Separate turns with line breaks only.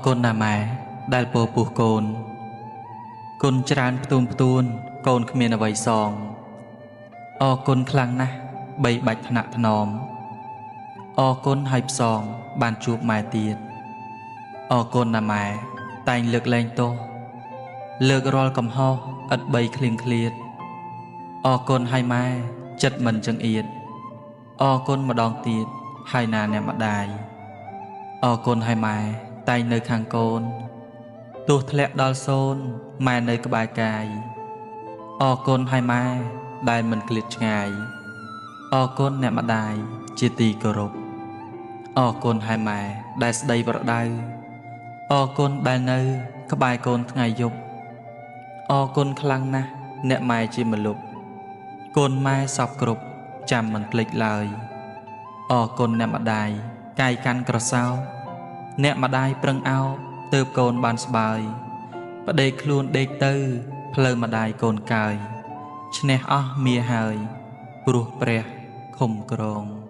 កូនណាម៉ែដែលពោពុះកូនគុណច្រើនផ្ទួនផ្ទួនកូនគ្មានអ្វីសងគុណខ្លាំងណាស់បីបាច់ថ្នាក់ថ្នមគុណឲ្យផ្សងបានជួបម៉ែទៀតកូនណាម៉ែតែងលើកលែងទោសលើករាល់កំហុសឥតបីឃ្លៀងឃ្លាតកូនឲ្យម៉ែចិត្តមិនចង្អៀតកូនម្ដងទៀតហើយណាអ្នកម្ដាយកូនឲ្យម៉ែតែងនៅខាងកូនទោះធ្លាក់ដល់សូន្យម៉ែនៅក្បែរកាយកូនឲ្យម៉ែដែលមិនឃ្លាតឆ្ងាយកូនអ្នកម្ដាយជាទីគោរពកូនឲ្យម៉ែដែលស្ដីប្រដៅកូនដែលនៅក្បែរកូនថ្ងៃយប់កូនខ្លាំងណាស់អ្នកម៉ែជាម្លប់កូនម៉ែសពគ្រប់ចាំមិនភ្លេចឡើយកូនអ្នកម្ដាយកាយកាន់ក្រសោអ្នកម្ដាយប្រឹងអោបទើបកូនបានស្បើយប្តេកខ្លួនដេកទៅផ្លូវម្ដាយកូនកើយឈ្នះអស់មាហើយព្រោះព្រះឃុំក្រង